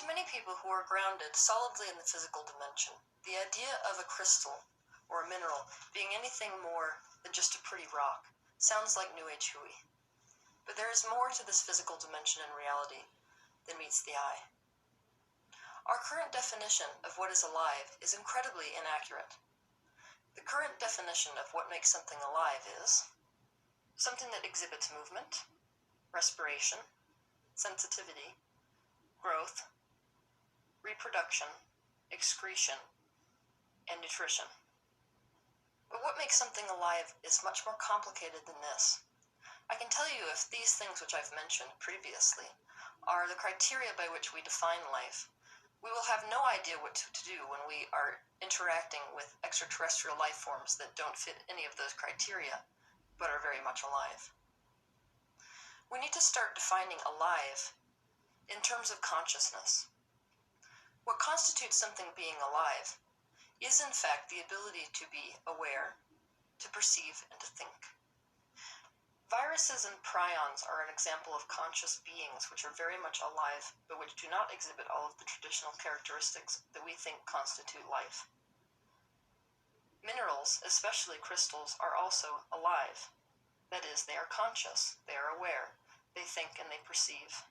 To many people who are grounded solidly in the physical dimension, the idea of a crystal or a mineral being anything more than just a pretty rock sounds like New Age hooey. But there is more to this physical dimension in reality than meets the eye. Our current definition of what is alive is incredibly inaccurate. The current definition of what makes something alive is something that exhibits movement, respiration, sensitivity, growth, reproduction, excretion, and nutrition. But what makes something alive is much more complicated than this. I can tell you if these things which I've mentioned previously are the criteria by which we define life, we will have no idea what to do when we are interacting with extraterrestrial life forms that don't fit any of those criteria, but are very much alive. We need to start defining alive in terms of consciousness. What constitutes something being alive is in fact the ability to be aware, to perceive, and to think. Viruses and prions are an example of conscious beings which are very much alive, but which do not exhibit all of the traditional characteristics that we think constitute life. Minerals, especially crystals, are also alive. That is, they are conscious, they are aware, they think and they perceive.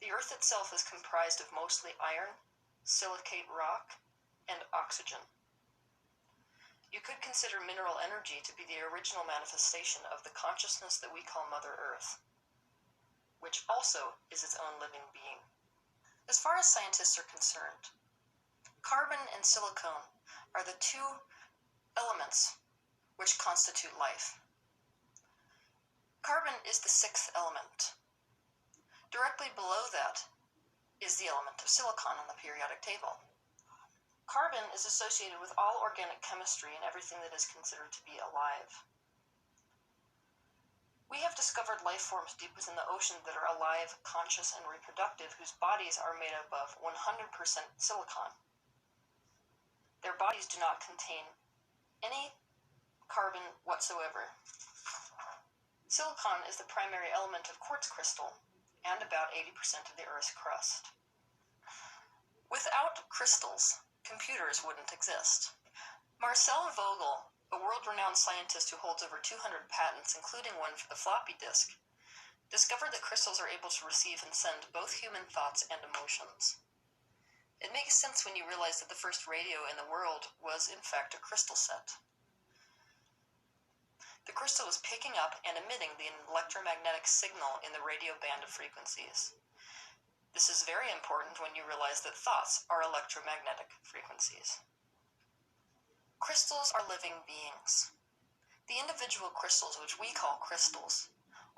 The Earth itself is comprised of mostly iron, silicate rock, and oxygen. You could consider mineral energy to be the original manifestation of the consciousness that we call Mother Earth, which also is its own living being. As far as scientists are concerned, carbon and silicon are the two elements which constitute life. Carbon is the sixth element. Directly below that is the element of silicon on the periodic table. Carbon is associated with all organic chemistry and everything that is considered to be alive. We have discovered life forms deep within the ocean that are alive, conscious, and reproductive, whose bodies are made up of 100% silicon. Their bodies do not contain any carbon whatsoever. Silicon is the primary element of quartz crystal and about 80% of the Earth's crust. Without crystals, computers wouldn't exist. Marcel Vogel, a world-renowned scientist who holds over 200 patents, including one for the floppy disk, discovered that crystals are able to receive and send both human thoughts and emotions. It makes sense when you realize that the first radio in the world was, in fact, a crystal set. The crystal was picking up and emitting the electromagnetic signal in the radio band of frequencies. This is very important when you realize that thoughts are electromagnetic frequencies. Crystals are living beings. The individual crystals, which we call crystals,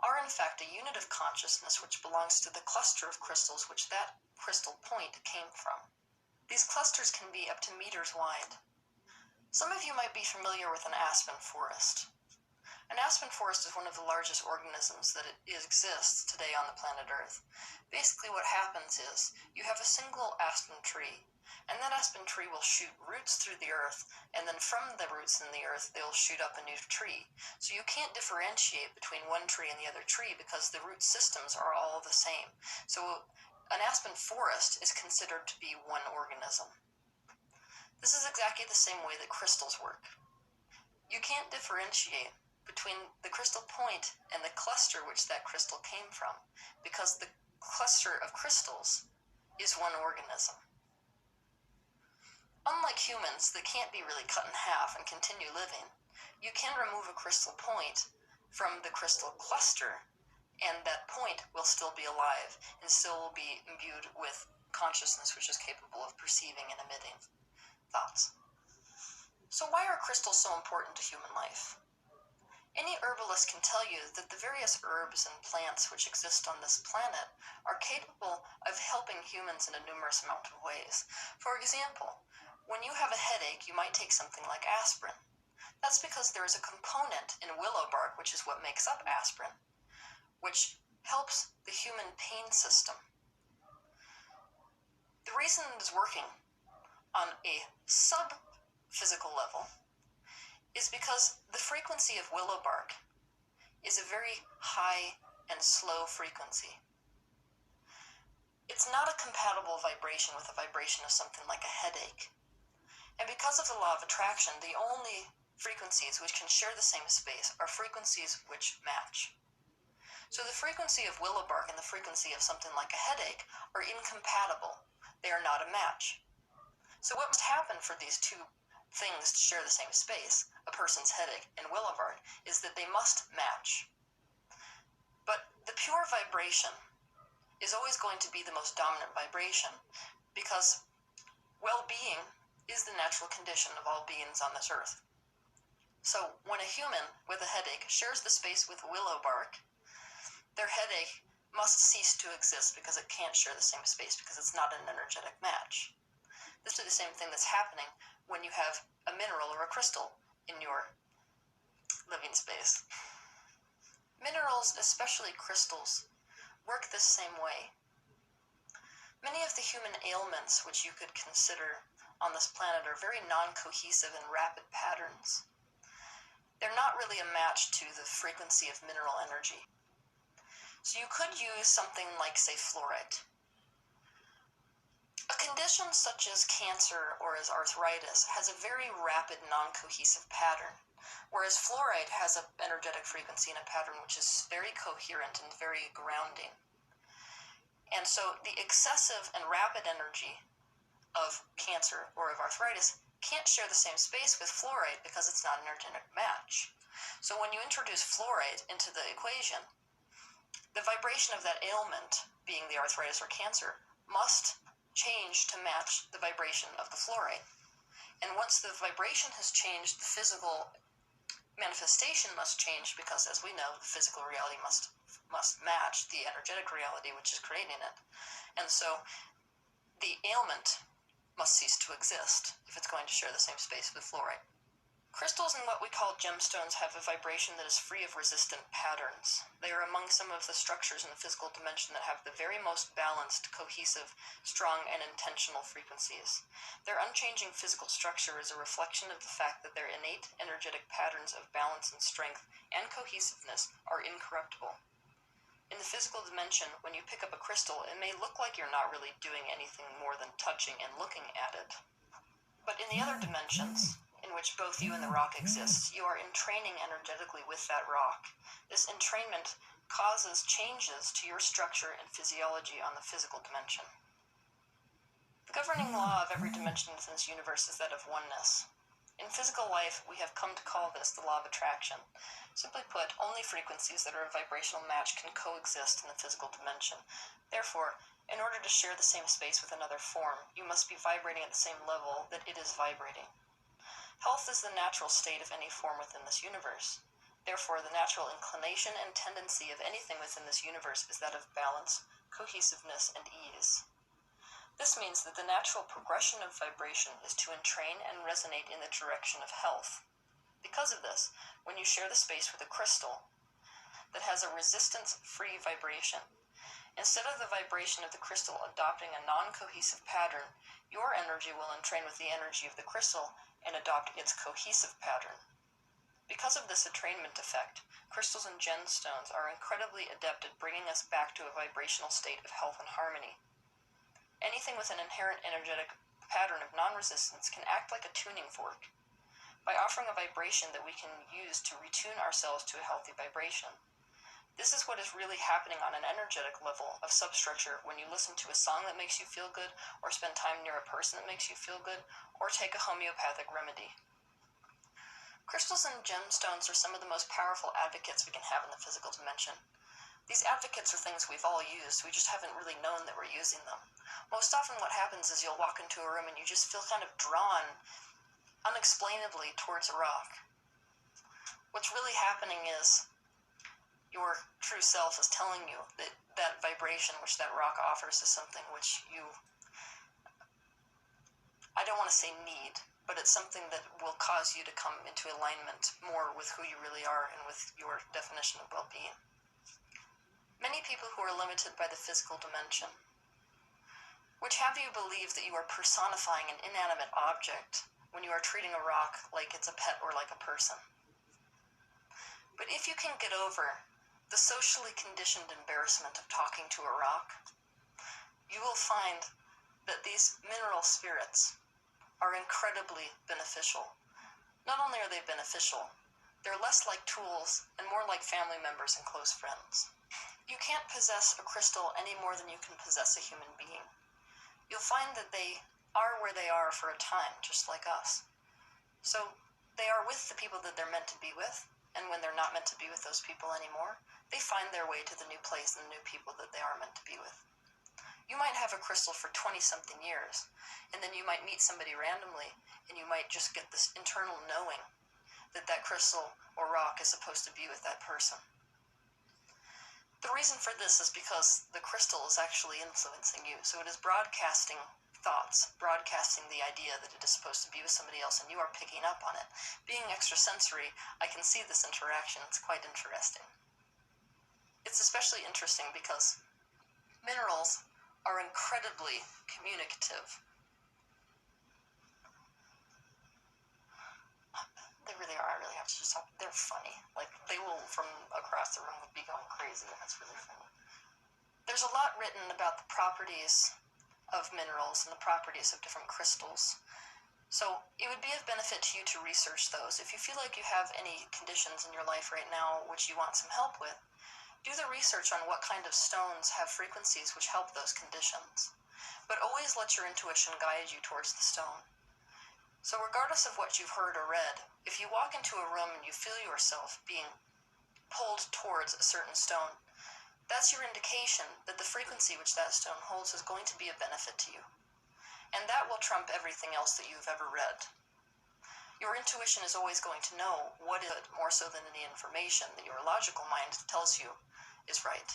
are in fact a unit of consciousness which belongs to the cluster of crystals which that crystal point came from. These clusters can be up to meters wide. Some of you might be familiar with an aspen forest. An aspen forest is one of the largest organisms that exists today on the planet Earth. Basically what happens is you have a single aspen tree, and that aspen tree will shoot roots through the earth, and then from the roots in the earth they'll shoot up a new tree. So you can't differentiate between one tree and the other tree because the root systems are all the same. So an aspen forest is considered to be one organism. This is exactly the same way that crystals work. You can't differentiate between the crystal point and the cluster which that crystal came from, because the cluster of crystals is one organism. Unlike humans that can't be really cut in half and continue living, you can remove a crystal point from the crystal cluster, and that point will still be alive and still will be imbued with consciousness which is capable of perceiving and emitting thoughts. So why are crystals so important to human life? Any herbalist can tell you that the various herbs and plants which exist on this planet are capable of helping humans in a numerous amount of ways. For example, when you have a headache, you might take something like aspirin. That's because there is a component in willow bark, which is what makes up aspirin, which helps the human pain system. The reason it is working on a sub-physical level is because the frequency of willow bark is a very high and slow frequency. it's not a compatible vibration with a vibration of something like a headache. And because of the law of attraction, the only frequencies which can share the same space are frequencies which match. So the frequency of willow bark and the frequency of something like a headache are incompatible. They are not a match. So what must happen for these two things to share the same space, a person's headache and willow bark, is that they must match. But the pure vibration is always going to be the most dominant vibration because well-being is the natural condition of all beings on this earth. So when a human with a headache shares the space with willow bark, their headache must cease to exist because it can't share the same space because it's not an energetic match. This is the same thing that's happening when you have a mineral or a crystal in your living space. Minerals, especially crystals, work this same way. Many of the human ailments which you could consider on this planet are very non-cohesive and rapid patterns. They're not really a match to the frequency of mineral energy. So you could use something like, say, fluorite. A condition such as cancer or as arthritis has a very rapid non-cohesive pattern, whereas fluorite has an energetic frequency and a pattern which is very coherent and very grounding. And so the excessive and rapid energy of cancer or of arthritis can't share the same space with fluorite because it's not an energetic match. So when you introduce fluorite into the equation, the vibration of that ailment, being the arthritis or cancer, must change to match the vibration of the fluorite. And once the vibration has changed, the physical manifestation must change because, as we know, the physical reality must match the energetic reality which is creating it. And so the ailment must cease to exist if it's going to share the same space with fluorite. Crystals and what we call gemstones have a vibration that is free of resistant patterns. They are among some of the structures in the physical dimension that have the very most balanced, cohesive, strong, and intentional frequencies. Their unchanging physical structure is a reflection of the fact that their innate energetic patterns of balance and strength and cohesiveness are incorruptible. In the physical dimension, when you pick up a crystal, it may look like you're not really doing anything more than touching and looking at it. But in the other dimensions, in which both you and the rock exists, you are entraining energetically with that rock. This entrainment causes changes to your structure and physiology on the physical dimension. The governing law of every dimension in this universe is that of oneness. In physical life, we have come to call this the law of attraction. Simply put, only frequencies that are a vibrational match can coexist in the physical dimension. Therefore, in order to share the same space with another form, you must be vibrating at the same level that it is vibrating. Health is the natural state of any form within this universe. Therefore, the natural inclination and tendency of anything within this universe is that of balance, cohesiveness, and ease. This means that the natural progression of vibration is to entrain and resonate in the direction of health. Because of this, when you share the space with a crystal that has a resistance-free vibration, instead of the vibration of the crystal adopting a non-cohesive pattern, your energy will entrain with the energy of the crystal and adopt its cohesive pattern. Because of this entrainment effect, crystals and gemstones are incredibly adept at bringing us back to a vibrational state of health and harmony. Anything with an inherent energetic pattern of non-resistance can act like a tuning fork. By offering a vibration that we can use to retune ourselves to a healthy vibration. This is what is really happening on an energetic level of substructure when you listen to a song that makes you feel good, or spend time near a person that makes you feel good, or take a homeopathic remedy. Crystals and gemstones are some of the most powerful advocates we can have in the physical dimension. These advocates are things we've all used, we just haven't really known that we're using them. Most often what happens is you'll walk into a room and you just feel kind of drawn unexplainably towards a rock. What's really happening is your true self is telling you that that vibration which that rock offers is something which you, I don't want to say need, but it's something that will cause you to come into alignment more with who you really are and with your definition of well-being. Many people who are limited by the physical dimension, which have you believe that you are personifying an inanimate object when you are treating a rock like it's a pet or like a person. But if you can get over the socially conditioned embarrassment of talking to a rock, you will find that these mineral spirits are incredibly beneficial. Not only are they beneficial, they're less like tools and more like family members and close friends. You can't possess a crystal any more than you can possess a human being. You'll find that they are where they are for a time, just like us. So they are with the people that they're meant to be with, and when they're not meant to be with those people anymore, they find their way to the new place and the new people that they are meant to be with. You might have a crystal for 20-something years, and then you might meet somebody randomly, and you might just get this internal knowing that that crystal or rock is supposed to be with that person. The reason for this is because the crystal is actually influencing you, so it is broadcasting thoughts, broadcasting the idea that it is supposed to be with somebody else, and you are picking up on it. Being extrasensory, I can see this interaction. It's quite interesting. It's especially interesting because minerals are incredibly communicative. They really are. I really have to just talk. They're funny. Like, they will, from across the room, be going crazy, and that's really funny. There's a lot written about the properties of minerals and the properties of different crystals. So it would be of benefit to you to research those. If you feel like you have any conditions in your life right now which you want some help with, do the research on what kind of stones have frequencies which help those conditions. But always let your intuition guide you towards the stone. So regardless of what you've heard or read, if you walk into a room and you feel yourself being pulled towards a certain stone, that's your indication that the frequency which that stone holds is going to be of benefit to you. And that will trump everything else that you've ever read. Your intuition is always going to know what is it, more so than any information that your logical mind tells you is right.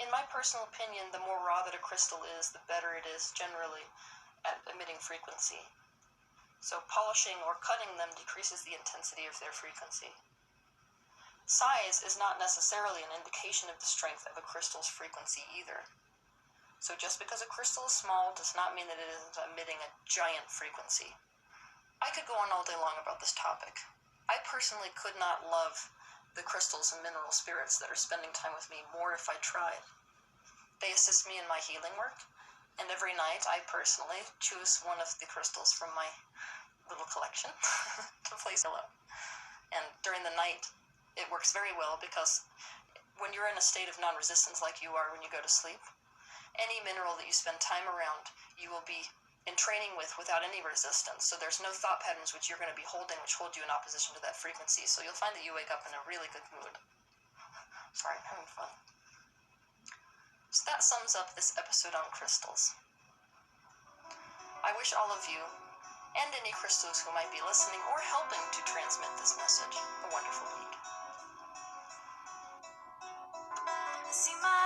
In my personal opinion, the more raw that a crystal is, the better it is generally at emitting frequency. So polishing or cutting them decreases the intensity of their frequency. Size is not necessarily an indication of the strength of a crystal's frequency either. So just because a crystal is small does not mean that it isn't emitting a giant frequency. I could go on all day long about this topic. I personally could not love the crystals and mineral spirits that are spending time with me more if I tried. They assist me in my healing work, and every night I personally choose one of the crystals from my little collection to place hello. And during the night, it works very well because when you're in a state of non-resistance like you are when you go to sleep, any mineral that you spend time around, you will be in training with without any resistance. So there's no thought patterns which you're going to be holding which hold you in opposition to that frequency. So you'll find that you wake up in a really good mood. Sorry, I'm having fun. So that sums up this episode on crystals. I wish all of you, and any crystals who might be listening or helping to transmit this message, a wonderful week. See my